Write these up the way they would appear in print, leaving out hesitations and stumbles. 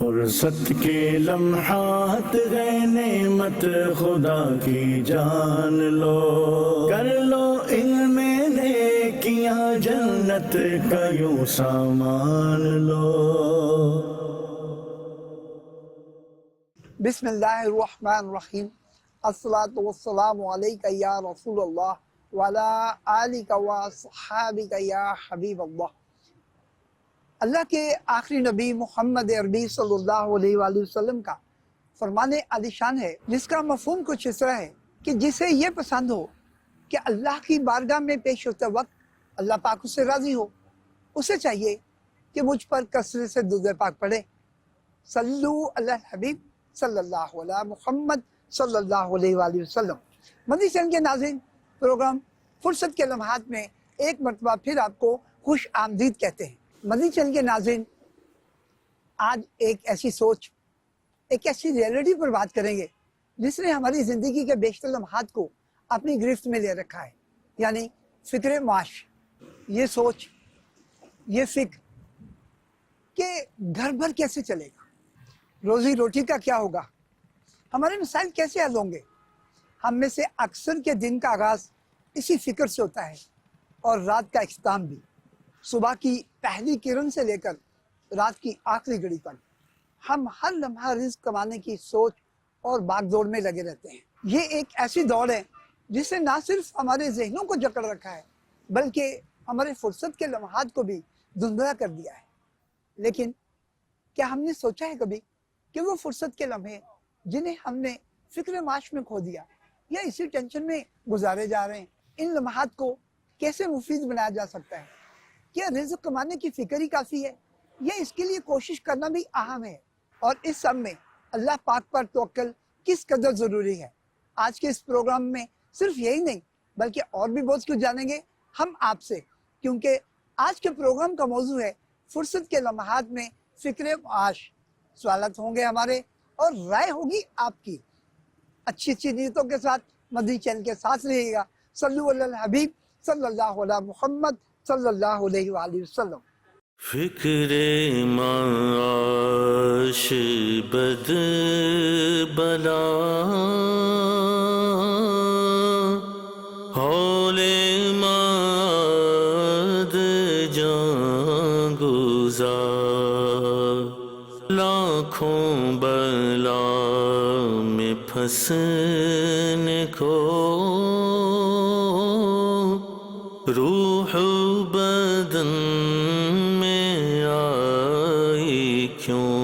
فرصت کے لمحات گئے نعمت خدا کی جان لو، کر لو علم نیکیاں جنت کا یوں سامان لو۔ بسم اللہ الرحمن الرحیم، الصلاۃ والسلام علیک یا رسول اللہ وعلی آلک واصحابک یا حبیب اللہ۔ اللہ کے آخری نبی محمد عربی صلی اللہ علیہ وآلہ وسلم کا فرمان عالی شان ہے، جس کا مفہوم کچھ اس طرح ہے کہ جسے یہ پسند ہو کہ اللہ کی بارگاہ میں پیش ہوتے وقت اللہ پاک اس سے راضی ہو، اسے چاہیے کہ مجھ پر کثرت سے درود پاک پڑھے۔ صلو علی الحبیب صلی اللہ علیہ محمد صلی اللہ علیہ وآلہ وسلم۔ مدنی چینل کے ناظرین، پروگرام فرصت کے لمحات میں ایک مرتبہ پھر آپ کو خوش آمدید کہتے ہیں۔ مدنی چینل کے ناظرین، آج ایک ایسی سوچ، ایک ایسی ریئلٹی پر بات کریں گے جس نے ہماری زندگی کے بیشتر لمحات کو اپنی گرفت میں لے رکھا ہے، یعنی فکر معاش۔ یہ سوچ، یہ فکر کہ گھر بھر کیسے چلے گا، روزی روٹی کا کیا ہوگا، ہمارے مسائل کیسے حل ہوں گے۔ ہم میں سے اکثر کے دن کا آغاز اسی فکر سے ہوتا ہے اور رات کا اختتام بھی، صبح کی پہلی کرن سے لے کر رات کی آخری گھڑی تک ہم ہر لمحہ رزق کمانے کی سوچ اور باغ دوڑ میں لگے رہتے ہیں۔ یہ ایک ایسی دوڑ ہے جس نے نہ صرف ہمارے ذہنوں کو جکڑ رکھا ہے بلکہ ہمارے فرصت کے لمحات کو بھی دھندلا کر دیا ہے۔ لیکن کیا ہم نے سوچا ہے کبھی کہ وہ فرصت کے لمحے جنہیں ہم نے فکر معاش میں کھو دیا یا اسی ٹینشن میں گزارے جا رہے ہیں، ان لمحات کو کیسے مفید بنایا جا سکتا ہے؟ کیا رزق کمانے کی فکر ہی کافی ہے یا اس کے لیے کوشش کرنا بھی اہم ہے؟ اور اس سب میں اللہ پاک پر توکل کس قدر ضروری ہے؟ آج کے اس پروگرام میں صرف یہی نہیں بلکہ اور بھی بہت کچھ جانیں گے ہم آپ سے، کیونکہ آج کے پروگرام کا موضوع ہے فرصت کے لمحات میں فکر معاش۔ سوالات ہوں گے ہمارے اور رائے ہوگی آپ کی۔ اچھی اچھی نیتوں کے ساتھ مدنی چینل کے ساتھ رہیے گا۔ صلو علی الحبیب صلی اللہ علیہ محمد صلی اللہ علیہ وآلہ وسلم۔ فکر معاش بد بلا، ہول ماد جان گزار، لاکھوں بلا میں پھنسنے کو روح بدن میں آئی کیوں۔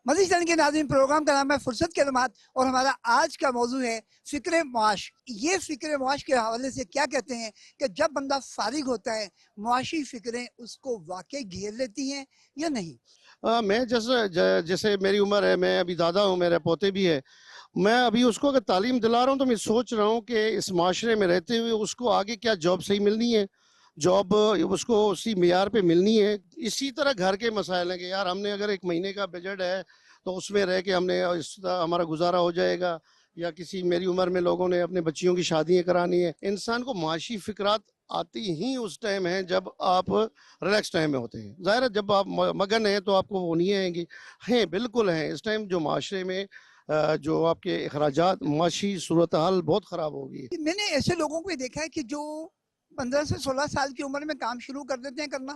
مزید چینل کے ناظرین، پروگرام کا نام ہے فرصت کے لمحات اور ہمارا آج کا موضوع ہے فکر معاش۔ یہ فکر معاش کے حوالے سے کیا کہتے ہیں کہ جب بندہ فارغ ہوتا ہے معاشی فکریں اس کو واقعی گھیر لیتی ہیں یا نہیں؟ میں جیسے میری عمر ہے، میں ابھی دادا ہوں، میرے پوتے بھی ہے، میں ابھی اس کو اگر تعلیم دلا رہا ہوں تو میں سوچ رہا ہوں کہ اس معاشرے میں رہتے ہوئے اس کو آگے کیا جاب صحیح ملنی ہے، جاب اس کو اسی معیار پہ ملنی ہے۔ اسی طرح گھر کے مسائل ہیں کہ یار ہم نے اگر ایک مہینے کا بجٹ ہے تو اس میں رہ کے ہم نے ہمارا گزارا ہو جائے گا، یا کسی میری عمر میں لوگوں نے اپنے بچیوں کی شادیاں کرانی ہے۔ انسان کو معاشی فکرات آتی ہی اس ٹائم ہے جب آپ ریلیکس ٹائم میں ہوتے ہیں۔ ظاہر ہے جب آپ مگن ہیں تو آپ کو وہ نہیں آئیں گی، ہیں بالکل ہیں۔ اس ٹائم جو معاشرے میں جو آپ کے اخراجات، معاشی صورتحال بہت خراب ہوگی۔ میں نے ایسے لوگوں کو دیکھا ہے کہ جو 15 سے 16 سال کی عمر میں کام شروع کر دیتے ہیں کرنا،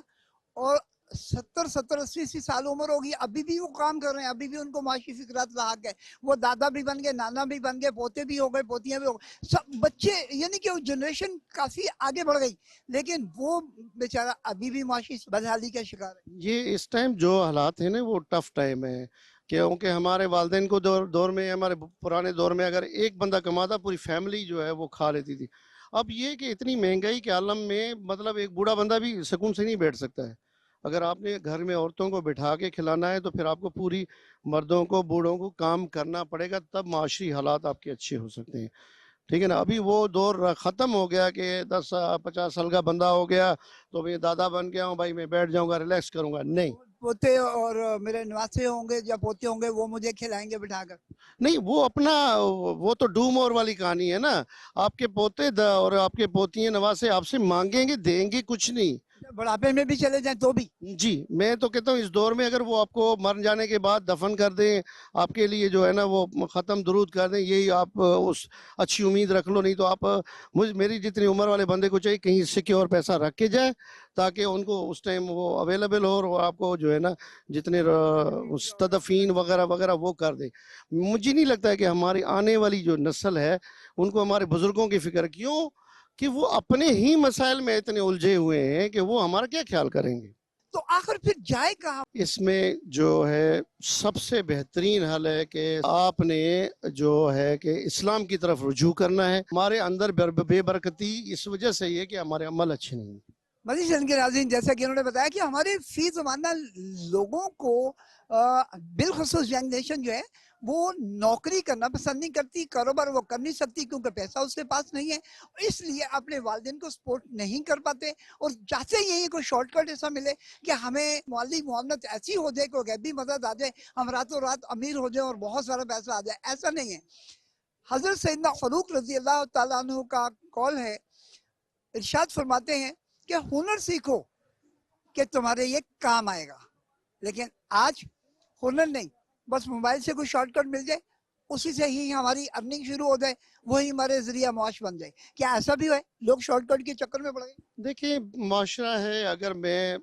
اور 70 80 سال عمر ہوگی ابھی بھی وہ کام کر رہے ہیں، ابھی بھی ان کو معاشی فکرات لاحق ہے۔ وہ دادا بھی بن گئے، نانا بھی بن گئے، پوتے بھی ہو گئے، پوتیاں بھی ہو گئے، سب بچے، یعنی کہ وہ جنریشن کافی آگے بڑھ گئی، لیکن وہ بیچارہ ابھی بھی معاشی بدحالی کا شکار ہے۔ یہ اس ٹائم جو حالات ہیں نا وہ ٹف ٹائم ہے، کیونکہ ہمارے والدین کو دور میں، ہمارے پرانے دور میں اگر ایک بندہ کماتا پوری فیملی جو ہے وہ کھا لیتی تھی۔ اب یہ کہ اتنی مہنگائی کے عالم میں مطلب ایک بوڑھا بندہ بھی سکون سے نہیں بیٹھ سکتا ہے۔ اگر آپ نے گھر میں عورتوں کو بٹھا کے کھلانا ہے تو پھر آپ کو پوری مردوں کو، بوڑھوں کو کام کرنا پڑے گا، تب معاشی حالات آپ کے اچھے ہو سکتے ہیں۔ ٹھیک ہے نا؟ ابھی وہ دور ختم ہو گیا کہ 10-50 سال کا بندہ ہو گیا تو میں دادا بن گیا ہوں بھائی، میں بیٹھ جاؤں گا، ریلیکس کروں گا۔ نہیں، پوتے اور میرے نواسے ہوں گے یا پوتے ہوں گے، وہ مجھے کھلائیں گے بٹھا کر۔ نہیں، وہ اپنا، وہ تو ڈوم اور والی کہانی ہے نا۔ آپ کے پوتے اور آپ کے پوتیاں نواسے آپ سے مانگیں گے، دیں گے کچھ نہیں، बुढ़ापे में भी चले जाएं तो भी। जी, मैं तो कहता हूँ इस दौर में अगर वो आपको मर जाने के बाद दफन कर दें, आपके लिए जो है ना वो ख़त्म दुरूद कर दें, यही आप उस अच्छी उम्मीद रख लो। नहीं तो आप मेरी जितनी उम्र वाले बंदे को चाहिए कहीं सिक्योर पैसा रख के जाए, ताकि उनको उस टाइम वो अवेलेबल हो और आपको जो है ना जितने तदफीन वगैरह वगैरह वो कर दे। मुझे नहीं लगता है कि हमारी आने वाली जो नस्ल है उनको हमारे बुजुर्गों की फिक्र, क्यों कि वो अपने ही मसाइल में इतने उलझे हुए हैं कि वो हमारा क्या ख्याल करेंगे। तो आखिर फिर जाए कहाँ? इसमें जो है सबसे बेहतरीन हल है कि आपने जो है कि इस्लाम की तरफ रुजू करना है। हमारे अंदर बेबरकती इस वजह से ही है कि हमारे अमल अच्छे नहीं हैं। मजीद चैनल के नाज़रीन, जैसा कि उन्होंने बताया कि हमारे फी ज़माना लोगों को बिलखुसूस यंग नेशन जो है वो नौकरी करना पसंद नहीं करती, कारोबार वो कर नहीं सकती क्योंकि पैसा उसके पास नहीं है, इसलिए अपने वालिदैन को सपोर्ट नहीं कर पाते और चाहते यही कोई शॉर्टकट ऐसा मिले कि हमें माली मुआवनत ऐसी हो जाए, कोई गैबी मदद आ जाए, हम रातों रात अमीर हो जाए और बहुत सारा पैसा आ जाए। ऐसा नहीं है। हज़रत सैयदना फ़ारूक रज़ी अल्लाह तआला अन्हु का कौल है, इरशाद फरमाते हैं कि हुनर सीखो कि तुम्हारे ये काम आएगा। लेकिन आज हुनर नहीं, बस मोबाइल से कोई शॉर्टकट मिल जाए, उसी से ही हमारी अर्निंग शुरू हो जाए, वही हमारे जरिया मुआश बन जाए। क्या ऐसा भी है? लोग शॉर्टकट के चक्कर में पड़ गए। देखिए माशरा है, अगर मैं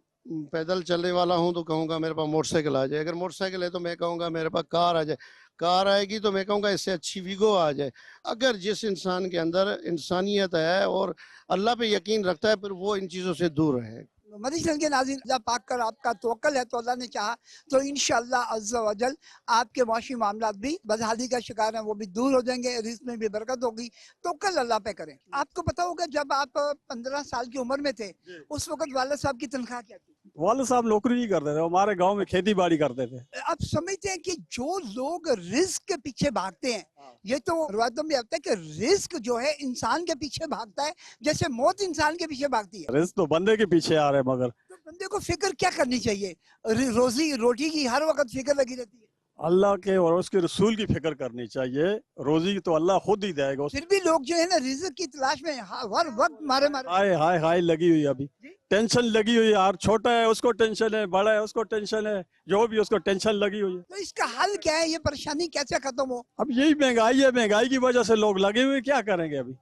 पैदल चलने वाला हूँ तो कहूँगा मेरे पास मोटरसाइकिल आ जाए, अगर मोटरसाइकिल है तो मैं कहूँगा मेरे पास कार आ जाए, कार आएगी तो मैं कहूँगा इससे अच्छी वीगो आ जाए। अगर जिस इंसान के अंदर इंसानियत है और अल्लाह पे यकीन रखता है, फिर वो इन चीज़ों से दूर रहे। मदीना के नाज़रीन, अल्लाह पाक कर आपका तवक्कल है तो अल्लाह ने चाहा तो इंशाअल्लाह अज़्ज़ा वजल आपके माशी मामलात भी बदहाली का शिकार हैं वो भी दूर हो जाएंगे, रिज़्क में भी बरकत होगी। तवक्कल अल्लाह पे करें। आपको पता होगा जब आप 15 साल की उम्र में थे उस वक्त वालिद साहब की तनख्वाह क्या थी? वालिद साहब नौकरी नहीं करते थे, हमारे गांव में खेती बाड़ी करते थे। आप समझते हैं कि जो लोग रिस्क के पीछे भागते हैं, ये तो रिवायतों में आता है कि रिस्क जो है इंसान के पीछे भागता है जैसे मौत इंसान के पीछे भागती है। रिस्क तो बंदे के पीछे आ रहे हैं, मगर तो बंदे को फिक्र क्या करनी चाहिए? रोजी रोटी की हर वक्त फिक्र लगी रहती है। अल्लाह के और उसके रसूल की फिक्र करनी चाहिए। रोजी तो अल्लाह खुद ही देगा। फिर भी लोग जो है ना रिस्क की तलाश में हर वक्त मारे मारे। हाय हाय हाय लगी हुई है, अभी टेंशन लगी हुई है यार। छोटा है उसको टेंशन है, बड़ा है उसको टेंशन है, जो भी उसको टेंशन लगी हुई है। तो इसका हल क्या है? ये परेशानी कैसे खत्म हो? अब यही महंगाई है, महंगाई की वजह से लोग लगे हुए, क्या करेंगे अभी।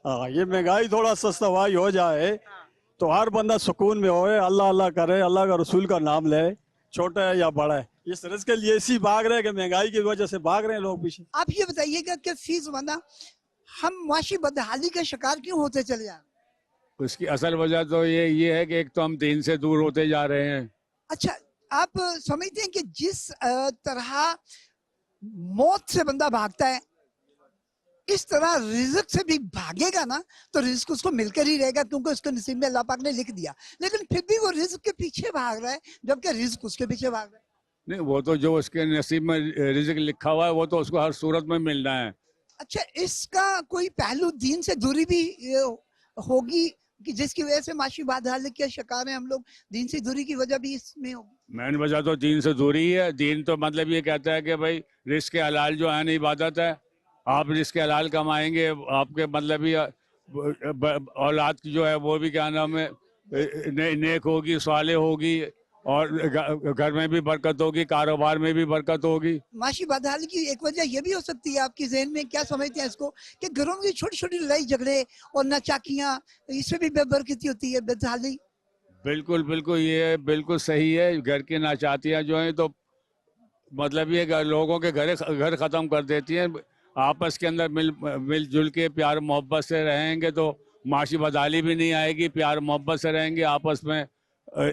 हाँ, ये महंगाई थोड़ा सस्तावाई हो जाए तो हर बंदा सुकून में होए, अल्लाह अल्लाह करे, अल्लाह का रसूल का नाम ले, छोटा है या बड़ा है। इस रिस्क के लिए इसी भाग रहे हैं कि महंगाई की वजह से भाग रहे हैं लोग पीछे। आप ये बताइएगा कि फीस बना हम माशी बदहाली का शिकार क्यों होते चले जा रहे हैं? उसकी असल वजह तो ये है कि एक तो हम दीन से दूर होते जा रहे हैं। अच्छा, आप समझते हैं कि जिस तरह मौत से बंदा भागता है इस तरह रिज्क से भी भागेगा ना तो रिज्क उसको मिलकर ही रहेगा, क्योंकि उसके नसीब में अल्लाह पाक ने लिख दिया। लेकिन फिर भी वो रिज्क के पीछे भाग रहा है जबकि रिज्क उसके पीछे भाग रहा है। नहीं, वो तो जो उसके नसीब में रिज़्क लिखा हुआ है वो तो उसको हर सूरत में मिलना है। अच्छा, इसका कोई पहलू दीन से दूरी भी होगी कि जिसकी वजह से माशी बदहाली के शिकार हैं हम लोग? दीन से दूरी की वजह भी इसमें होगी? मेन वजह तो दीन से दूरी है। दीन तो मतलब ये कहता है कि भाई रिस्क हलाल जो है ना इबादत है, आप रिस्क हलाल कमाएंगे, आपके मतलब ये औलाद की जो है वो भी क्या नाम है नेक होगी, साले होगी, और घर में भी बरकत होगी, कारोबार में भी बरकत होगी। माशी बदहाली की एक वजह ये भी हो सकती है आपकी ज़हन में, क्या समझते हैं इसको, कि घरों में छोटी छोटी लड़ाई झगड़े और नाचाकियाँ, इससे भी बेबरकती होती है, बदहाली। बिल्कुल बिल्कुल, ये बिल्कुल सही है। घर की नाचातियाँ जो हैं तो मतलब ये लोगों के घर ख़त्म कर देती हैं। आपस के अंदर मिलजुल के प्यार मोहब्बत से रहेंगे तो माशी बदहाली भी नहीं आएगी। प्यार मोहब्बत से रहेंगे, आपस में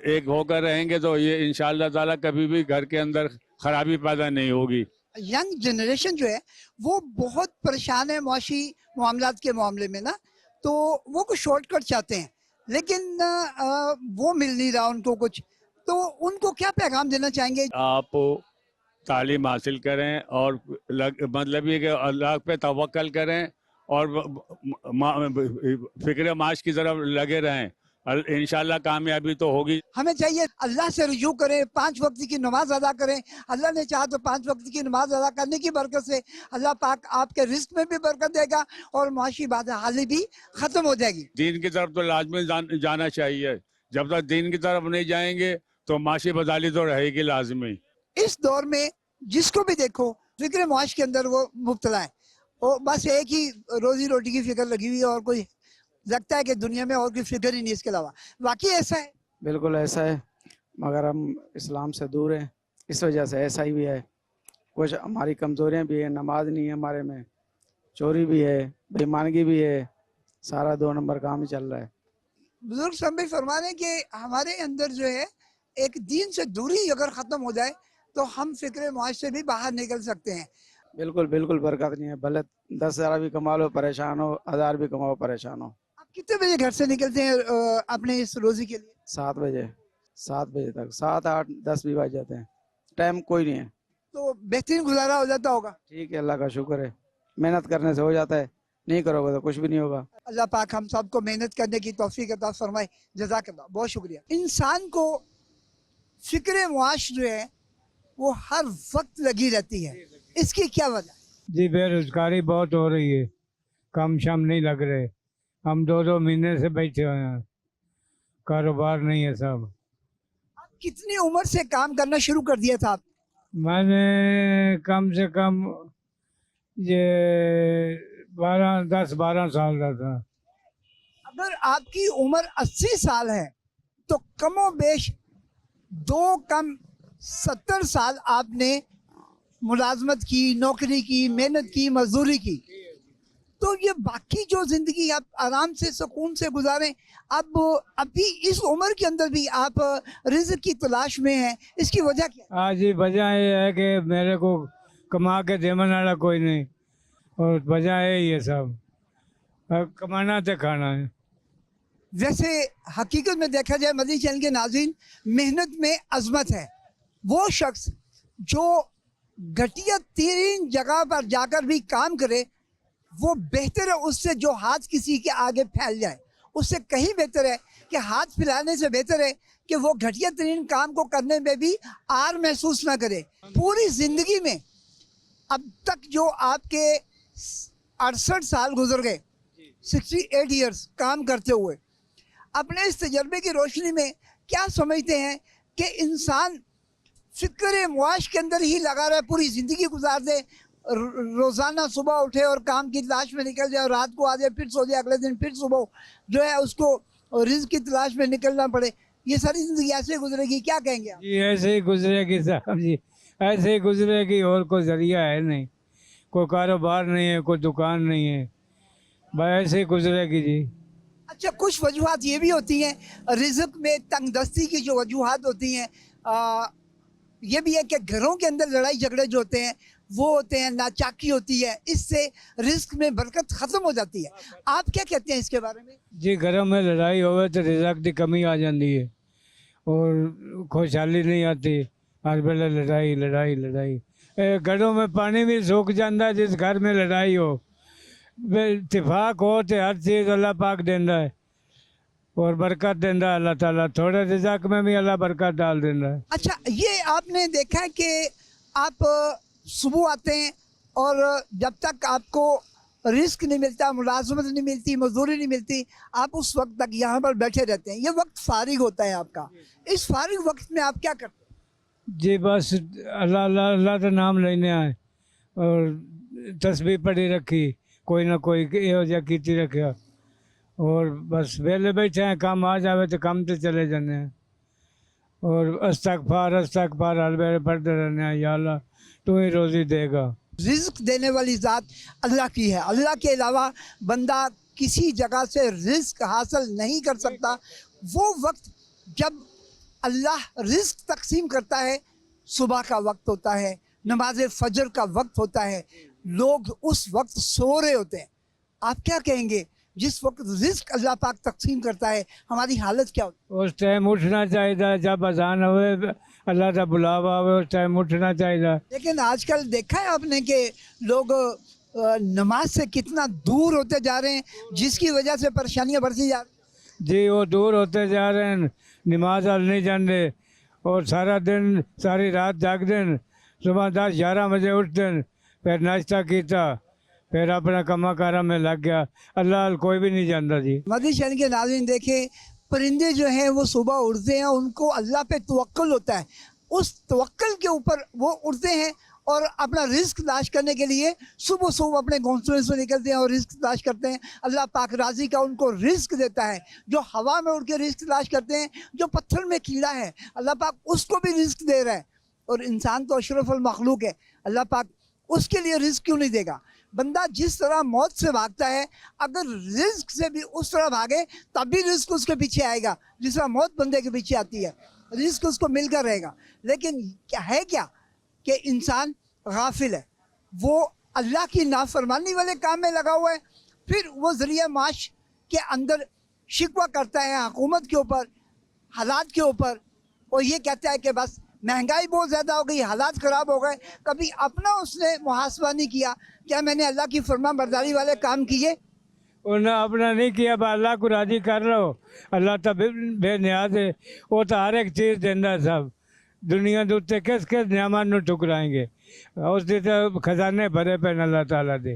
एक होकर रहेंगे तो ये इंशाअल्लाह ताला कभी भी घर के अंदर खराबी पैदा नहीं होगी। यंग जनरेशन जो है वो बहुत परेशान है माशी मामलात के मामले में ना, तो वो कुछ शॉर्टकट चाहते हैं लेकिन वो मिल नहीं रहा उनको कुछ, तो उनको क्या पैगाम देना चाहेंगे? आप तालीम हासिल करें और मतलब ये कि अल्लाह पे तवक्कल करें और फिक्र माश की तरफ लगे रहें, इंशाल्लाह कामयाबी तो होगी। हमें चाहिए अल्लाह से रुजू करें, 5 वक्त की नमाज अदा करें। अल्लाह ने चाहा तो 5 वक्त की नमाज अदा करने की बरकत से अल्लाह पाक आपके रिस्क में भी बरकत देगा और माशी बदहाली भी खत्म हो जाएगी। दीन की तरफ तो लाजमी जाना चाहिए। जब तक दीन की तरफ नहीं जाएंगे तो माशी बदाली तो रहेगी लाजमी। इस दौर में जिसको भी देखो फिक्र मुआश के अंदर वो मुब्तला है, वो बस एक ही रोजी रोटी की फिक्र लगी हुई है और कोई लगता है कि दुनिया में और कोई फिक्र ही नहीं इसके अलावा। वाकई ऐसा है? बिल्कुल ऐसा है, मगर हम इस्लाम से दूर हैं, इस वजह से ऐसा ही भी है। कुछ हमारी कमज़ोरियाँ भी हैं, नमाज नहीं है हमारे में, चोरी भी है, बेईमानगी भी है, सारा 2 नंबर काम ही चल रहा है। बुजुर्ग साहब भी फरमा रहे हैं कि हमारे अंदर जो है एक दीन से दूरी अगर ख़त्म हो जाए तो हम फिक्र मुआश से भी बाहर निकल सकते हैं। बिल्कुल बिल्कुल बरकत नहीं है, भले 10,000 भी कमा लो परेशान हो, 1000 भी कमाओ परेशान हो। आप कितने बजे घर से निकलते हैं अपने इस रोजी के लिए? 7 बजे तक, 7, 8, 10 भी बज जाते हैं, टाइम कोई नहीं है। तो बेहतरीन गुजारा हो जाता होगा। ठीक है, अल्लाह का शुक्र है, मेहनत करने से हो जाता है, नहीं करोगे तो कुछ भी नहीं होगा। अल्लाह पाक हम सबको मेहनत करने की तौफीक अता फरमाए। जज़ाकल्लाह, बहुत शुक्रिया। इंसान को फिक्र मुआश जो है वो हर वक्त लगी रहती है, इसकी क्या वजह? जी बेरोजगारी बहुत हो रही है, काम शाम नहीं लग रहे, हम 2-2 महीने से बैठे हुए हैं, कारोबार नहीं है सब। आप कितनी उम्र से काम करना शुरू कर दिया था? मैंने कम से कम ये 10-12 साल का था। अगर आपकी उम्र 80 साल है तो कमो बेश 2 कम 70 साल आपने मुलाजमत की, नौकरी की, मेहनत की, मजदूरी की, तो ये बाकी जो जिंदगी आप आराम से सुकून से गुजारें, अब अभी इस उम्र के अंदर भी आप रिज़्क़ की तलाश में हैं, इसकी वजह क्या है? आज ही वजह ये है कि मेरे को कमा के देने वाला कोई नहीं, और वजह है ये सब, अब कमाना तो खाना है। वैसे हकीकत में देखा जाए मदनी चैनल के नाज़रीन, मेहनत में अजमत है। वो शख्स जो घटिया तरीन जगह पर जाकर भी काम करे वो बेहतर है उससे जो हाथ किसी के आगे फैल जाए। उससे कहीं बेहतर है कि हाथ फैलाने से बेहतर है कि वो घटिया तरीन काम को करने में भी आर महसूस ना करे। पूरी ज़िंदगी में अब तक जो आपके 68 साल गुजर गए, 68 ईयर्स काम करते हुए, अपने इस तजर्बे की रोशनी में क्या समझते हैं कि इंसान फिक्र मुआश के अंदर ही लगा रहे, पूरी ज़िंदगी गुजार दे, रोज़ाना सुबह उठे और काम की तलाश में निकल जाए और रात को आ जाए, फिर सो जाए, अगले दिन फिर सुबह जो है उसको रिज़्क़ की तलाश में निकलना पड़े, ये सारी ज़िंदगी ऐसे गुजरेगी? क्या कहेंगे आप? जी ऐसे ही गुजरेगी साहब जी, ऐसे ही गुजरेगी, और कोई ज़रिया है नहीं, कोई कारोबार नहीं है, कोई दुकान नहीं है, बस ऐसे ही गुजरेगी जी। अच्छा, कुछ वजूहात ये भी होती हैं, रिज़्क़ में तंगदस्ती की जो वजूहात होती हैं, ये भी है कि घरों के अंदर लड़ाई झगड़े जो होते हैं वो होते हैं, नाचाकी होती है, इससे रिज़्क़ में बरकत ख़त्म हो जाती है। आप क्या कहते हैं इसके बारे में? जी घरों में लड़ाई होवे तो रिज़्क़ की कमी आ जाती है और खुशहाली नहीं आती, हर वेले लड़ाई लड़ाई लड़ाई। घरों में पानी भी सूख जाता है जिस घर में लड़ाई हो, इत्तेफाक हो तो हर चीज़ अल्लाह पाक देता है और बरकत देता है अल्लाह ताला, थोड़े रिज़्क़ में भी अल्लाह बरकत डाल देता है। अच्छा, ये आपने देखा है कि आप सुबह आते हैं और जब तक आपको रिस्क नहीं मिलता, मुलाजमत नहीं मिलती, मजदूरी नहीं मिलती, आप उस वक्त तक यहाँ पर बैठे रहते हैं, ये वक्त फारिग होता है आपका। इस फारिग वक्त में आप क्या करते हैं? जी बस अल्लाह अल्लाह अल्लाह का नाम लेने आए और तस्बीह पढ़ी रखी, कोई ना कोई यो जा कीती रखा, और बस वेले बैठे हैं, काम आ जावे तो काम से चले जाने हैं, और अस्तगफार हर वेले पढ़ते रहने हैं, या अल्लाह तू ही रोज़ी देगा। रिज़्क़ देने वाली ज़ात अल्लाह की है, अल्लाह के अलावा बंदा किसी जगह से रिज़्क़ हासिल नहीं कर सकता। वो वक्त जब अल्लाह रिज़्क़ तकसीम करता है, सुबह का वक्त होता है, नमाज फजर का वक्त होता है, लोग उस वक्त सो रहे होते हैं। आप क्या कहेंगे, जिस वक्त रिज़्क़ अल्लाह पाक तकसीम करता है हमारी हालत क्या होती है? उस टाइम उठना चाहिए, जब अजान हुए अल्लाह का बुलावा हुए उस टाइम उठना चाहिए। लेकिन आजकल देखा है आपने कि लोग नमाज से कितना दूर होते जा रहे हैं, जिसकी वजह से परेशानियां बढ़ती जा रही हैं। जी वो दूर होते जा रहे हैं, नमाज हल नहीं जाते और सारा दिन सारी रात जाग दें, सुबह 10-11 बजे उठ दें, फिर नाश्ता किया, फिर अपना कमा कारा में लग गया, अल्लाह कोई भी नहीं जानता जी। मदनी शहर के नाज़रीन देखें, परिंदे जो हैं वो सुबह उड़ते हैं, उनको अल्लाह पे तवक्कुल होता है, उस तवक्कुल के ऊपर वो उड़ते हैं और अपना रिस्क तलाश करने के लिए सुबह सुबह अपने घोंसले से निकलते हैं और रिस्क तलाश करते हैं। अल्लाह पाक राजी का उनको रिस्क देता है। जो हवा में उड़ के रिस्क तलाश करते हैं, जो पत्थर में कीड़ा है, अल्लाह पाक उसको भी रिस्क दे रहा है। और इंसान तो अशरफुल मखलूक है, अल्लाह पाक उसके लिए रिस्क क्यों नहीं देगा? बंदा जिस तरह मौत से भागता है, अगर रिस्क से भी उस तरह भागे तब भी रिस्क उसके पीछे आएगा, जिस तरह मौत बंदे के पीछे आती है, रिस्क उसको मिलकर रहेगा। लेकिन क्या है क्या कि इंसान गाफिल है, वो अल्लाह की नाफरमानी वाले काम में लगा हुआ है, फिर वो ज़रिया माश के अंदर शिकवा करता है हुकूमत के ऊपर, हालात के ऊपर, और ये कहता है कि बस महंगाई बहुत ज़्यादा हो गई, हालात ख़राब हो गए। कभी अपना उसने मुहासबा नहीं किया, क्या मैंने अल्लाह की फरमा बरदारी वाले काम किए? उन्हें अपना नहीं किया, बस अल्लाह को राज़ी कर लो। अल्लाह तो बेनियाज है, वो तो हर एक चीज़ देंदा सब। दुनिया के उत्ते किस किस नियामत नूं ठुकराएंगे, उसके तो खजाने भरे पे अल्लाह ताला दे,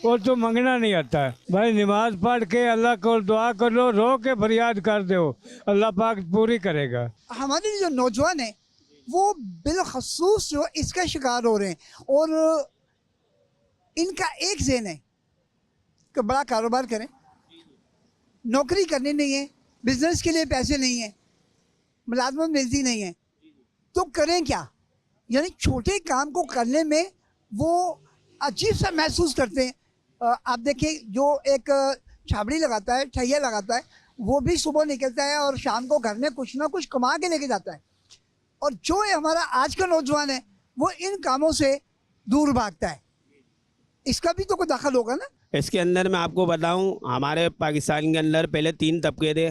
वो तो मंगना नहीं आता। भाई नमाज पढ़ के अल्लाह को दुआ कर लो, रो के फरियाद कर दो, अल्लाह पाक पूरी करेगा। हमारे जो नौजवान हैं वो बिलखसूस जो इसका शिकार हो रहे हैं, और इनका एक ज़हन है कि बड़ा कारोबार करें, नौकरी करनी नहीं है, बिजनेस के लिए पैसे नहीं है, मुलाजमत मिलती नहीं है, तो करें क्या? यानी छोटे काम को करने में वो अजीब सा महसूस करते हैं। आप देखिए, जो एक छाबड़ी लगाता है, ठैया लगाता है, वो भी सुबह निकलता है और शाम को घर में कुछ ना कुछ कमा के लेके जाता है। और जो ये हमारा आज का नौजवान है वो इन कामों से दूर भागता है। इसका भी तो कोई दखल होगा ना। इसके अंदर मैं आपको बताऊं, हमारे पाकिस्तान के अंदर पहले 3 तबके थे।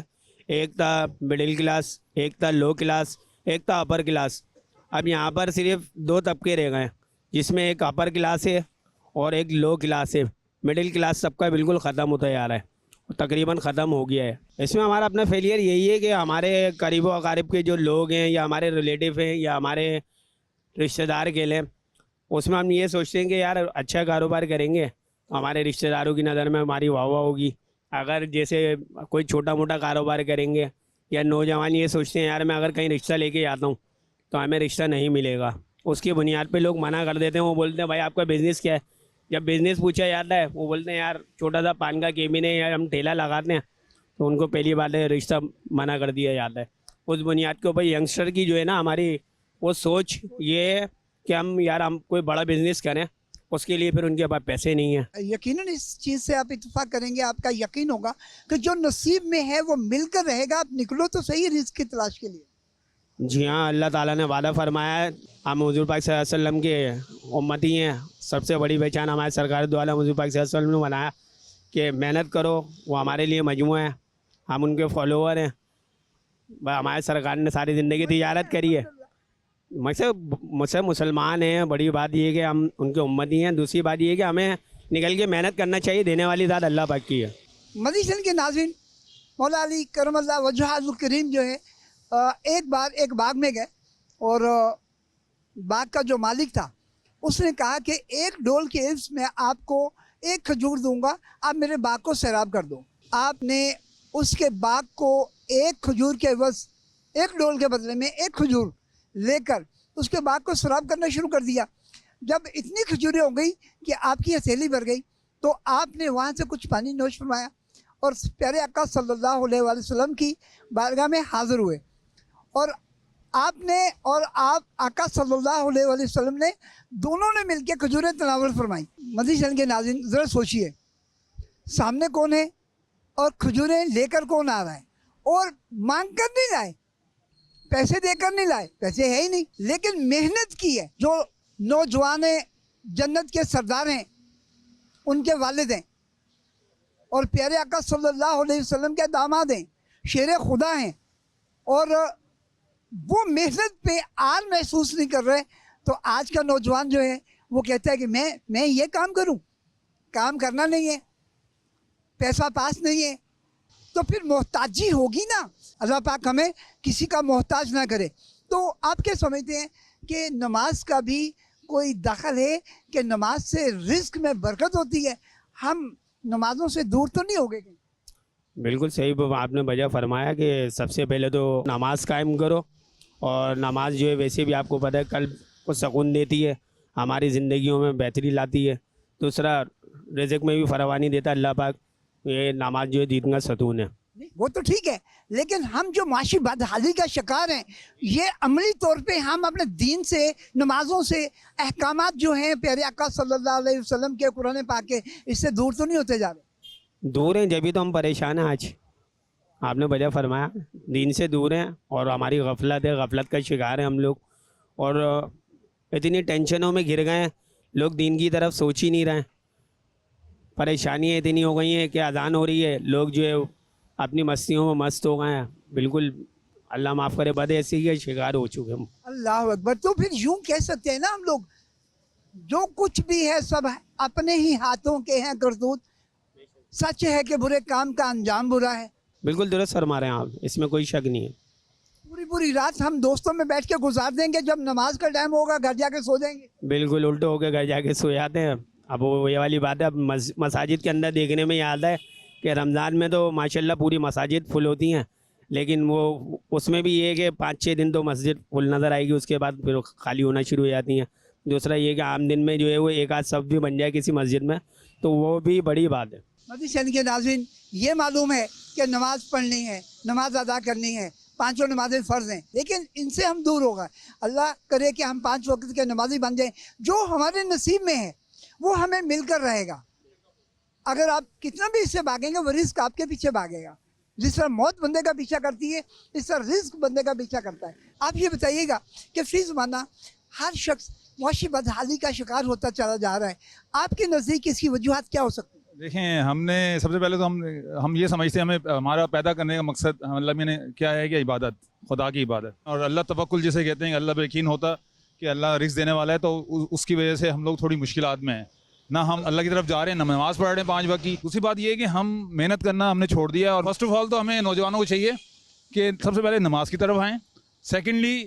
एक था मिडिल क्लास, एक था लो क्लास, एक था अपर क्लास। अब यहाँ पर सिर्फ 2 तबके रह गए, जिसमें एक अपर क्लास है और एक लो क्लास है। मिडिल क्लास सबका बिल्कुल ख़त्म होता जा रहा है, तकरीबन ख़त्म हो गया है। इसमें हमारा अपना फेलियर यही है कि हमारे करीबो अकारिब के जो लोग हैं या हमारे रिलेटिव हैं या हमारे रिश्तेदार के लिए, उसमें हम ये सोचते हैं कि यार अच्छा कारोबार करेंगे तो हमारे रिश्तेदारों की नज़र में हमारी वाह वाह होगी। अगर जैसे कोई छोटा मोटा कारोबार करेंगे, या नौजवान ये सोचते हैं यार मैं अगर कहीं रिश्ता लेके आता हूँ तो हमें रिश्ता नहीं मिलेगा, उसकी बुनियाद पे लोग मना कर देते हैं। वो बोलते हैं भाई आपका बिज़नेस क्या है? जब बिज़नेस पूछा जाता है वो बोलते हैं यार छोटा सा पान का केबिन है या हम ठेला लगाते हैं, तो उनको पहली बात है रिश्ता मना कर दिया जाता है। उस बुनियाद के ऊपर यंगस्टर की जो है ना हमारी वो सोच ये है कि हम कोई बड़ा बिज़नेस करें, उसके लिए फिर उनके पास पैसे नहीं हैं। यकीनन इस चीज़ से आप इत्तेफाक करेंगे, आपका यकीन होगा कि जो नसीब में है वो मिलकर रहेगा। आप निकलो तो सही रिस्क की तलाश के लिए। जी हाँ, अल्लाह ताला ने वादा फरमाया है, हम हुजूर पाक सल्लल्लाहु अलैहि वसल्लम के उम्मती हैं। सबसे बड़ी पहचान हमारे सरकार द्वारा हुजूर पाक सल्लल्लाहु अलैहि वसल्लम ने बनाया कि मेहनत करो, वो हमारे लिए मजमूआ है, हम उनके फॉलोअर हैं। हमारे सरकार ने सारी ज़िंदगी तिजारत करी है, मुझसे मुसलमान हैं। बड़ी बात ये है कि हम उनके उम्मती हैं। दूसरी बात ये है कि हमें निकल के मेहनत करना चाहिए, देने वाली ज़ात अल्लाह पाक की है। मदीसन के नाज़रीन, मौला अली करमल्लाह वजहुल करीम जो है एक बार एक बाग में गए, और बाग का जो मालिक था उसने कहा कि 1 डोल के इव्ज़ में आपको 1 खजूर दूंगा, आप मेरे बाग को सैराब कर दो। आपने उसके बाग को 1 खजूर के इवज़ 1 डोल के बदले में 1 खजूर लेकर उसके बाग को सैराब करना शुरू कर दिया। जब इतनी खजूरें हो गई कि आपकी हथेली भर गई, तो आपने वहाँ से कुछ पानी नोश फरमाया और प्यारे आका सल्लल्लाहु अलैहि वसल्लम की बारगाह में हाज़िर हुए। और आपने और आप आका सल्लल्लाहु अलैहि वसल्लम ने दोनों ने मिलकर खजूरें तनावल फरमाई। मदीसन के नाज़रीन, ज़रा सोचिए, सामने कौन है और खजूरें लेकर कौन आ रहा है, और मांग कर नहीं लाए, पैसे देकर नहीं लाए, पैसे है ही नहीं, लेकिन मेहनत की है। जो नौजवान जन्नत के सरदार हैं, उनके वालिद हैं और प्यारे आका सल्लल्लाहु अलैहि वसल्लम के दामाद हैं, शेर खुदा हैं, और वो मेहनत पे आर महसूस नहीं कर रहे। तो आज का नौजवान जो है वो कहता है कि मैं ये काम करूं, काम करना नहीं है, पैसा पास नहीं है, तो फिर मोहताजी होगी ना। अल्लाह पाक हमें किसी का मोहताज ना करे। तो आप क्या समझते हैं कि नमाज का भी कोई दखल है कि नमाज से रिस्क में बरकत होती है? हम नमाजों से दूर तो नहीं हो गए? बिल्कुल सही आपने वजह फरमाया कि सबसे पहले तो नमाज कायम करो, और नमाज जो है वैसे भी आपको पता है कल्ब को सुकून देती है, हमारी ज़िंदगियों में बेहतरी लाती है। दूसरा रिज़्क़ में भी फरावानी देता है अल्लाह पाक, ये नमाज जो है दीन का सतून है। नहीं, वो तो ठीक है, लेकिन हम जो माशी बदहाली का शिकार हैं, ये अमली तौर पे हम अपने दीन से, नमाजों से, अहकामात जो हैं प्यारे आका सल्लल्लाहु अलैहि वसल्लम के, कुरान पाक के, इससे दूर तो नहीं होते जा रहे? दूर हैं, जब भी तो हम परेशान हैं। आज आपने वजह फरमाया दीन से दूर हैं, और हमारी गफलत है, गफलत का शिकार हैं हम लोग, और इतनी टेंशनों में घिर गए हैं, लोग दीन की तरफ सोच ही नहीं रहे हैं। परेशानियाँ इतनी हो गई हैं कि अजान हो रही है, लोग जो है अपनी मस्तियों में मस्त हो गए हैं। बिल्कुल अल्लाह माफ़ करे, बद ऐसे ही शिकार हो चुके हम। अल्लाह अकबर। तो फिर यूं कह सकते हैं ना हम लोग, जो कुछ भी है सब अपने ही हाथों के हैं करतूत। सच है कि बुरे काम का अंजाम बुरा है। बिल्कुल दुरुस्त फरमा रहे हैं आप, इसमें कोई शक नहीं है। पूरी पूरी रात हम दोस्तों में बैठ के गुजार देंगे, जब नमाज का टाइम होगा घर जाके सो जाएंगे। बिल्कुल उल्टे होकर घर जाके सो जाते हैं। अब वो ये वाली बात है, अब मसाजिद के अंदर देखने में याद है कि रमज़ान में तो माशाल्लाह पूरी मसाजिद फुल होती हैं, लेकिन वो उसमें भी ये है कि 5-6 दिन तो मस्जिद फुल नज़र आएगी, उसके बाद फिर खाली होना शुरू हो जाती हैं। दूसरा ये कि आम दिन में जो है वो एक आध सब भी बन जाए किसी मस्जिद में, तो वो भी बड़ी बात है। मदनी चैनल के नाज़रीन, ये मालूम है कि नमाज पढ़नी है, नमाज अदा करनी है, 5 नमाजें फ़र्ज़ हैं, लेकिन इनसे हम दूर हो गए। अल्लाह करे कि हम 5 वक्त के नमाजी बन जाएं। जो हमारे नसीब में है वो हमें मिलकर रहेगा। अगर आप कितना भी इससे भागेंगे, वो रिस्क आपके पीछे भागेगा। जिस तरह मौत बंदे का पीछा करती है, इस तरह रिस्क बंदे का पीछा करता है। आप ये बताइएगा कि फी ज़माना हर शख्स मुआशी बदहाली का शिकार होता चला जा रहा है। आपके नज़दीक इसकी वजूहत क्या हो सकती है? देखें, हमने सबसे पहले तो हम ये समझते हैं हमें हमारा पैदा करने का मकसद अल्लाह ने क्या है कि इबादत, खुदा की इबादत, और अल्लाह तवक्कुल जिसे कहते हैं, अल्लाह पे यकीन होता कि अल्लाह रिज़्क़ देने वाला है, तो उसकी वजह से हम लोग थोड़ी मुश्किलात में हैं। ना हम अल्लाह की तरफ जा रहे हैं, ना नमाज़ पढ़ रहे हैं 5 वक्त की। दूसरी बात ये है कि हम मेहनत करना हमने छोड़ दिया। और फर्स्ट ऑफ ऑल तो हमें नौजवानों को चाहिए कि सबसे पहले नमाज की तरफ आएँ। सेकेंडली,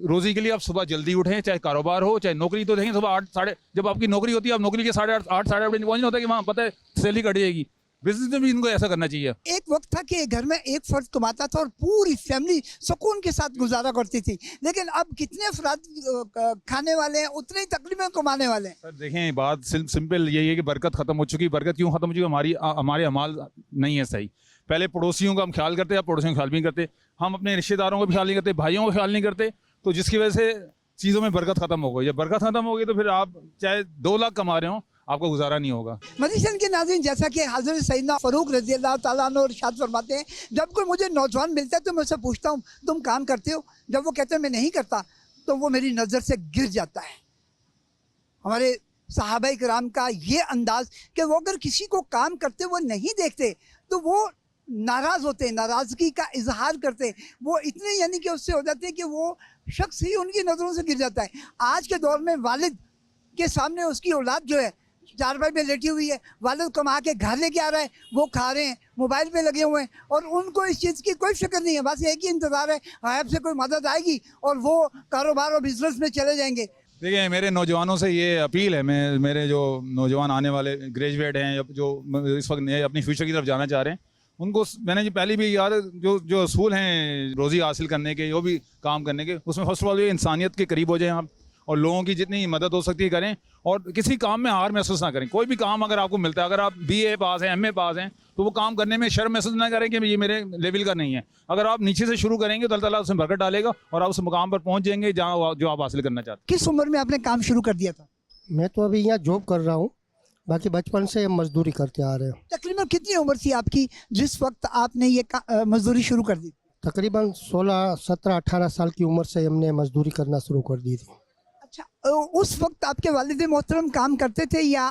रोज़ी के लिए आप सुबह जल्दी उठें, चाहे कारोबार हो चाहे नौकरी। तो देखें सुबह 8 साढ़े, जब आपकी नौकरी होती है, आप नौकरी के 8:30 साढ़े 8 बजे पहुँचना होता है कि वहाँ पता है सैलरी कट जाएगी। बिजनेस में भी इनको ऐसा करना चाहिए। एक वक्त था कि घर में एक फर्द कमाता था और पूरी फैमिली सुकून के साथ गुजारा करती थी, लेकिन अब कितने अफराद खाने वाले हैं, उतने ही तकरीबन कमाने वाले हैं। सर देखें, बात सिंपल यही है कि बरकत ख़त्म हो चुकी। बरकत क्यों ख़त्म हो चुकी? हमारे अमाल नहीं है सही। पहले पड़ोसियों का हम ख्याल करते, अब पड़ोसियों का ख्याल भी नहीं करते। हम अपने रिश्तेदारों का भी ख्याल नहीं करते, भाइयों का ख्याल नहीं करते, तो जिसकी वजह से चीज़ों में बरकत ख़त्म हो गई। जब बरकत ख़त्म हो गई तो फिर आप चाहे 2 लाख कमा रहे हो, आपको गुजारा नहीं होगा। मदीसन के नाज़रीन, जैसा कि हज़रत सैयदना फ़ारूक रज़ी अल्लाह ताला अन्हु इरशाद फरमाते हैं, जब कोई मुझे नौजवान मिलता है तो मैं उससे पूछता हूँ तुम काम करते हो? जब वो कहते हैं मैं नहीं करता, तो वो मेरी नज़र से गिर जाता है। हमारे सहाबा इकराम का ये अंदाज़ कि वो अगर किसी को काम करते वो नहीं देखते तो वो नाराज़ होते हैं, नाराज़गी का इजहार करते हैं। वो इतने यानी कि उससे हो जाते हैं कि वो शख्स ही उनकी नज़रों से गिर जाता है। आज के दौर में वालिद के सामने उसकी औलाद जो है चारपाई पे लेटी हुई है, वालिद कमा के घर लेके आ रहा है, वो खा रहे हैं, मोबाइल पे लगे हुए हैं, और उनको इस चीज़ की कोई फिक्र नहीं है। बस एक ही इंतज़ार है, गायब से कोई मदद आएगी और वो कारोबार और बिजनेस में चले जाएंगे। देखिए, मेरे नौजवानों से ये अपील है, मेरे जो नौजवान आने वाले ग्रेजुएट हैं, जो इस वक्त नए अपनी फ्यूचर की तरफ जाना चाह रहे हैं, उनको मैंने जो पहले भी याद जो असूल हैं रोज़ी हासिल करने के, जो भी काम करने के, उसमें फर्स्ट ऑफ ऑल ये इंसानियत के करीब हो जाएं आप, और लोगों की जितनी मदद हो सकती है करें, और किसी काम में हार महसूस ना करें। कोई भी काम अगर आपको मिलता है, अगर आप BA पास हैं, MA पास हैं, तो वो काम करने में शर्म महसूस ना करें कि ये मेरे लेवल का नहीं है। अगर आप नीचे से शुरू करेंगे तो अल्लाह ताला उसमें बरकत डालेगा और आप उस मुकाम पर पहुँच जाएंगे जहाँ जो आप हासिल करना चाहते हैं। किस उम्र में आपने काम शुरू कर दिया था? मैं तो अभी यहाँ जॉब कर रहा हूँ, बाकी बचपन से मजदूरी करते आ रहे हैं। तकरीबन कितनी उम्र थी आपकी जिस वक्त आपने ये मजदूरी शुरू कर दी? तकरीबन 16, 17, 18 साल की उम्र से हमने मजदूरी करना शुरू कर दी थी। अच्छा, उस वक्त आपके वालिद मोहतरम काम करते थे या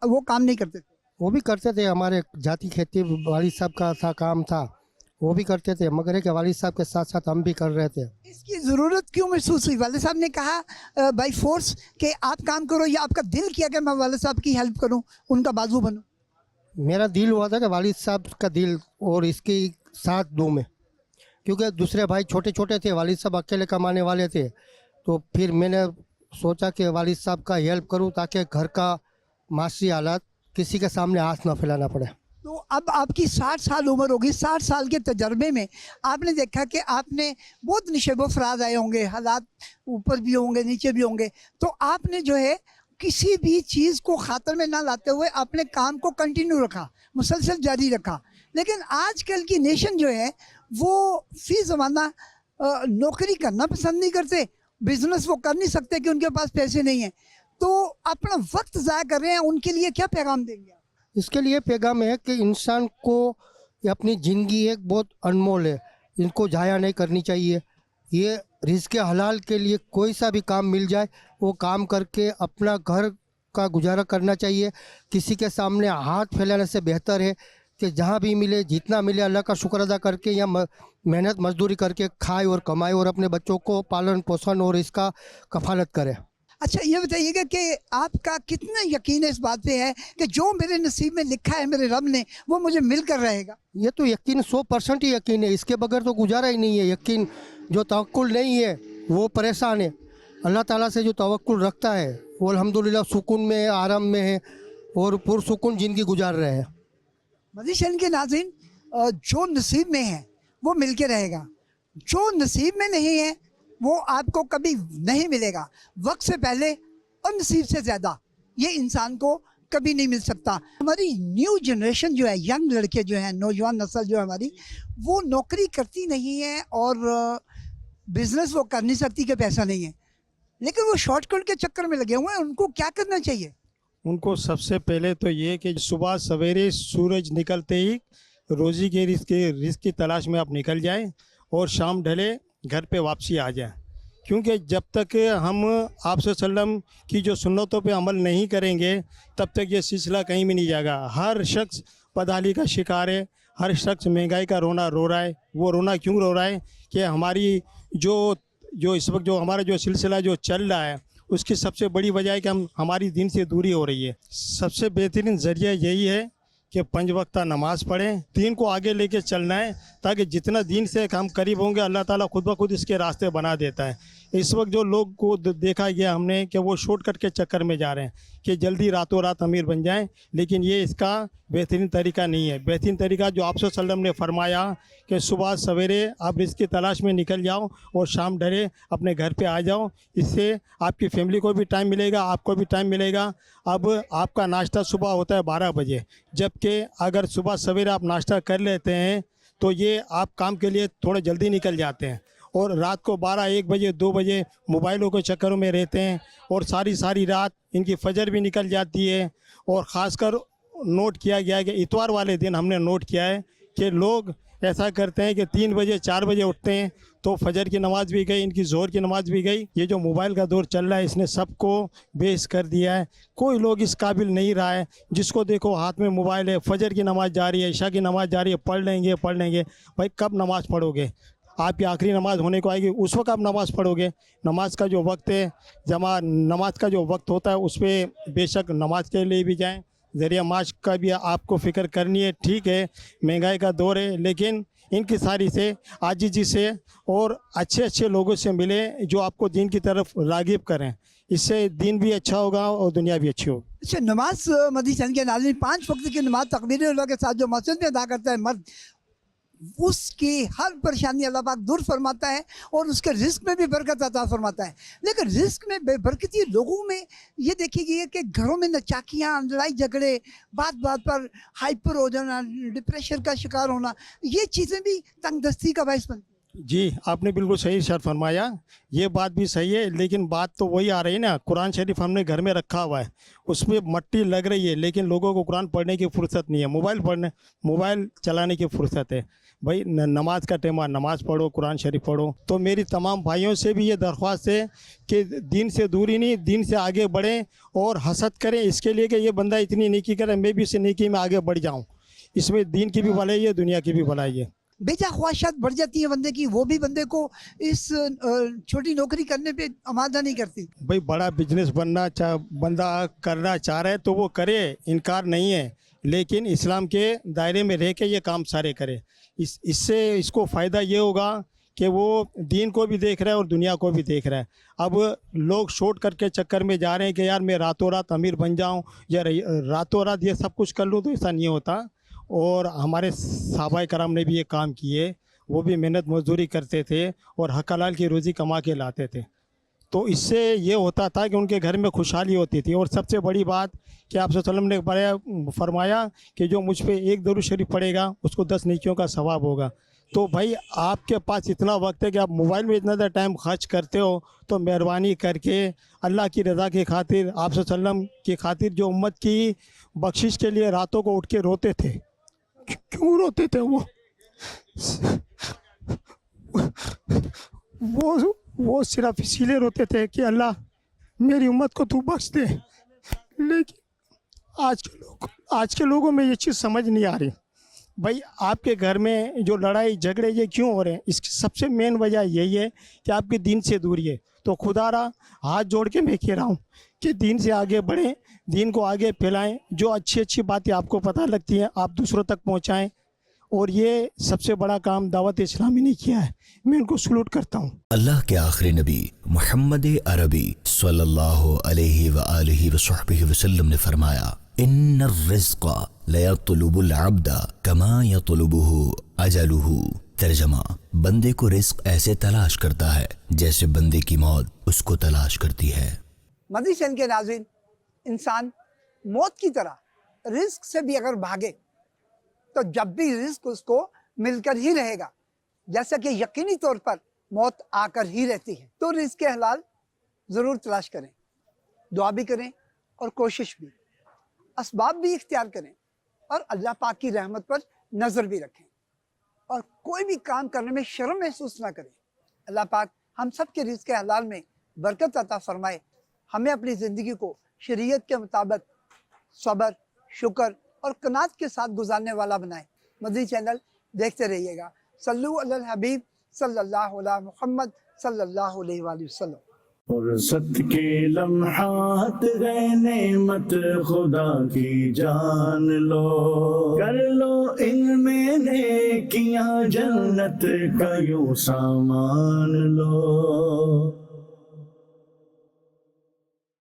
वो काम नहीं करते थे? वो भी करते थे, हमारे जाति खेती वालिद साहब का था, काम था, वो भी करते थे, मगर है कि वालिद साहब के साथ साथ हम भी कर रहे थे। इसकी ज़रूरत क्यों महसूस हुई? वालिद साहब ने कहा बाई फोर्स कि आप काम करो, या आपका दिल किया कि मैं वालिद साहब की हेल्प करूं, उनका बाजू बनूं? मेरा दिल हुआ था कि वालिद साहब का दिल और इसके साथ दूँ मैं, क्योंकि दूसरे भाई छोटे छोटे थे, वालिद साहब अकेले कमाने वाले थे, तो फिर मैंने सोचा कि वालिद साहब का हेल्प करूं ताकि घर का माशी हालात किसी के सामने हाथ ना फैलाना पड़े। तो अब आपकी 60 साल उम्र होगी, 60 साल के तजर्बे में आपने देखा कि आपने बहुत निशेब अफराद आए होंगे, हालात ऊपर भी होंगे नीचे भी होंगे, तो आपने जो है किसी भी चीज़ को खातर में ना लाते हुए अपने काम को कंटिन्यू रखा, मुसलसल जारी रखा। लेकिन आजकल की नेशन जो है वो फी ज़माना नौकरी करना पसंद नहीं करते, बिजनेस वो कर नहीं सकते कि उनके पास पैसे नहीं हैं, तो अपना वक्त ज़ाया कर रहे हैं। उनके लिए क्या पैगाम देंगे आप? इसके लिए पैगाम है कि इंसान को ये अपनी ज़िंदगी एक बहुत अनमोल है, इनको ज़ाया नहीं करनी चाहिए। ये रिज़्क़ हलाल के लिए कोई सा भी काम मिल जाए वो काम करके अपना घर का गुजारा करना चाहिए। किसी के सामने हाथ फैलाने से बेहतर है कि जहाँ भी मिले जितना मिले अल्लाह का शुक्र अदा करके या मेहनत मजदूरी करके खाए और कमाए और अपने बच्चों को पालन पोषण और इसका कफालत करे। अच्छा ये बताइएगा कि आपका कितना यकीन इस बात पे है कि जो मेरे नसीब में लिखा है मेरे रब ने वो मुझे मिलकर रहेगा? ये तो यकीन 100% ही यकीन है, इसके बगैर तो गुजारा ही नहीं है। यकीन जो तवक्कुल नहीं है वो परेशान है। अल्लाह ताला से जो तवक्कुल रखता है वो अल्हम्दुलिल्लाह सुकून में है, आराम में है और पुरसुकून ज़िंदगी गुजार रहे हैं। मदीशन के नाज़रीन, जो नसीब में है वो मिल के रहेगा, जो नसीब में नहीं है वो आपको कभी नहीं मिलेगा। वक्त से पहले और नसीब से ज़्यादा ये इंसान को कभी नहीं मिल सकता। हमारी न्यू जनरेशन जो है, यंग लड़के जो हैं, नौजवान नस्ल जो है हमारी, वो नौकरी करती नहीं है और बिज़नेस वो कर नहीं सकती कि पैसा नहीं है, लेकिन वो शॉर्टकट के चक्कर में लगे हुए हैं। उनको क्या करना चाहिए? उनको सबसे पहले तो ये कि सुबह सवेरे सूरज निकलते ही रोज़ी के रिस्क की तलाश में आप निकल जाएं और शाम ढले घर पे वापसी आ जाए। क्योंकि जब तक हम आप सल्लम की जो सुन्नतों पे अमल नहीं करेंगे तब तक ये सिलसिला कहीं भी नहीं जाएगा। हर शख्स बदहाली का शिकार है, हर शख्स महंगाई का रोना रो रहा है। वो रोना क्यों रो रहा है कि हमारी जो इस वक्त जो हमारा जो सिलसिला जो चल रहा है उसकी सबसे बड़ी वजह है कि हमारी दीन से दूरी हो रही है। सबसे बेहतरीन ज़रिया यही है कि 5 वक्त नमाज़ पढ़ें, दीन को आगे लेके चलना है, ताकि जितना दीन से हम करीब होंगे अल्लाह ताला खुद ब खुद इसके रास्ते बना देता है। इस वक्त जो लोग को देखा गया हमने कि वो शॉर्टकट के चक्कर में जा रहे हैं कि जल्दी रातों रात अमीर बन जाएं, लेकिन ये इसका बेहतरीन तरीका नहीं है। बेहतरीन तरीका जो आप सल्लम ने फरमाया कि सुबह सवेरे आप रिज़्क़ की तलाश में निकल जाओ और शाम ढले अपने घर पे आ जाओ। इससे आपकी फैमिली को भी टाइम मिलेगा, आपको भी टाइम मिलेगा। अब आपका नाश्ता सुबह होता है 12 बजे, जबकि अगर सुबह सवेरे आप नाश्ता कर लेते हैं तो ये आप काम के लिए थोड़ा जल्दी निकल जाते हैं और रात को 12-1 बजे 2 बजे मोबाइलों के चक्करों में रहते हैं और सारी रात इनकी फजर भी निकल जाती है। और ख़ासकर नोट किया गया है कि इतवार वाले दिन हमने नोट किया है कि लोग ऐसा करते हैं कि 3 बजे 4 बजे उठते हैं तो फजर की नमाज़ भी गई, इनकी ज़ोहर की नमाज़ भी गई। ये जो मोबाइल का दौर चल रहा है इसने सबको बेइज्जत कर दिया है। कोई लोग इस काबिल नहीं रहा है, जिसको देखो हाथ में मोबाइल है, फजर की नमाज़ जारी है, इशा की नमाज़ जारी है, पढ़ लेंगे। भाई कब नमाज़ पढ़ोगे? आपकी आखिरी नमाज़ होने को आएगी, उस वक्त आप नमाज़ पढ़ोगे। नमाज का जो वक्त है, नमाज का जो वक्त होता है उस पर बेशक नमाज के लिए भी जाएं। ज़रिया माश का भी आपको फ़िक्र करनी है। ठीक है महंगाई का दौर है, लेकिन इनकी सारी से आजिज़ी से और अच्छे लोगों से मिले जो आपको दीन की तरफ राग़िब करें। इससे दीन भी अच्छा होगा और दुनिया भी अच्छी होगी। अच्छा, नमाज मदीशन के नाज़रीन 5 वक्त की नमाज तकबीर के साथ जो मस्जिद में अदा करता है मर्द, उसकी हर परेशानी अल्लाह पाक दूर फरमाता है और उसके रिस्क में भी बरकत अता फरमाता है। लेकिन रिस्क में बेबरकती लोगों में ये देखी गई है कि घरों में नचाकियाँ, लड़ाई झगड़े, बात पर हाइपर हो जाना, डिप्रेशन का शिकार होना, ये चीज़ें भी तंगदस्ती का बायस बनती है। जी आपने बिल्कुल सही शर्त फरमाया, ये बात भी सही है, लेकिन बात तो वही आ रही है ना, कुरान शरीफ हमने घर में रखा हुआ है, उसमें मट्टी लग रही है, लेकिन लोगों को कुरान पढ़ने की फुर्सत नहीं है, मोबाइल चलाने की फुर्सत है। भाई नमाज का टाइम, नमाज पढ़ो, कुरान शरीफ पढ़ो। तो मेरी तमाम भाइयों से भी ये दरख्वास्त है कि दीन से दूरी नहीं, दीन से आगे बढ़ें और हसद करें इसके लिए कि ये बंदा इतनी नेकी करे, मैं भी इस नेकी में आगे बढ़ जाऊँ। इसमें दीन की भी भलाई है, दुनिया की भी भलाई है। बेजा ख्वाहिशात बढ़ जाती है बंदे की, वो भी बंदे को इस छोटी नौकरी करने पे आमादा नहीं करती। भाई बड़ा बिजनेस बंदा करना चाह रहा है तो वो करे, इनकार नहीं है, लेकिन इस्लाम के दायरे में रह के ये काम सारे करे। इससे इसको फ़ायदा ये होगा कि वो दीन को भी देख रहा है और दुनिया को भी देख रहा है। अब लोग शॉर्ट करके चक्कर में जा रहे हैं कि यार मैं रातों रात अमीर बन जाऊं या रातों रात ये सब कुछ कर लूं, तो ऐसा नहीं होता। اور ہمارے صحابہ کرام نے بھی یہ کام کیے, وہ بھی محنت مزدوری کرتے تھے اور حق حلال کی روزی کما کے لاتے تھے. تو اس سے یہ ہوتا تھا کہ ان کے گھر میں خوشحالی ہوتی تھی. اور سب سے بڑی بات کہ آپ صلی اللہ علیہ وسلم نے فرمایا کہ جو مجھ پہ ایک درود شریف پڑھے گا اس کو 10 نیکیوں کا ثواب ہوگا. تو بھائی آپ کے پاس اتنا وقت ہے کہ آپ موبائل میں اتنا زیادہ ٹائم خرچ کرتے ہو, تو مہربانی کر کے اللہ کی رضا کی خاطر, آپ صلی اللہ علیہ وسلم کی خاطر, جو امت کی بخشش کے لیے راتوں کو اٹھ کے روتے تھے, کیوں روتے تھے وہ صرف اسی لیے روتے تھے کہ اللہ میری امت کو تو بخش دے. لیکن آج کے لوگوں میں یہ چیز سمجھ نہیں آ رہی. بھائی آپ کے گھر میں جو لڑائی جھگڑے یہ کیوں ہو رہے ہیں؟ اس کی سب سے مین وجہ یہی ہے کہ آپ کے دین سے دوری ہے. تو خدا را ہاتھ جوڑ کے میں کہہ رہا ہوں کہ دین سے آگے بڑھیں, دین کو آگے پھیلائیں, جو اچھی باتیں آپ کو پتہ لگتی ہیں آپ دوسروں تک پہنچائیں. اور یہ سب سے بڑا کام دعوت اسلامی نے کیا ہے, میں ان کو سلوٹ کرتا ہوں. اللہ کے آخری نبی محمد عربی صلی اللہ علیہ وآلہ وصحبہ وسلم نے فرمایا, ان الرزق لیطلب العبد کما یطلبہ اجلہ. ترجمہ, بندے کو رزق ایسے تلاش کرتا ہے جیسے بندے کی موت اس کو تلاش کرتی ہے. مدنی چینل کے ناظرین, انسان موت کی طرح رزق سے بھی اگر بھاگے تو جب بھی رزق اس کو مل کر ہی رہے گا, جیسا کہ یقینی طور پر موت آ کر ہی رہتی ہے. تو رزق حلال ضرور تلاش کریں, دعا بھی کریں اور کوشش بھی, اسباب بھی اختیار کریں اور اللہ پاک کی رحمت پر نظر بھی رکھیں, اور کوئی بھی کام کرنے میں شرم محسوس نہ کریں. اللہ پاک ہم سب کے رزق حلال میں برکت عطا فرمائے, ہمیں اپنی زندگی کو شریعت کے مطابق صبر, شکر اور قناعت کے ساتھ گزارنے والا بنائے. مدنی چینل دیکھتے رہیے گا. صلو علی الحبیب صلی اللہ علیہ محمد صلی اللہ علیہ وآلہ وسلم. فرصت کے لمحات گئے نعمت خدا کی جان لو, کر لو ان میں نیکیاں جنت کا یوں سامان لو.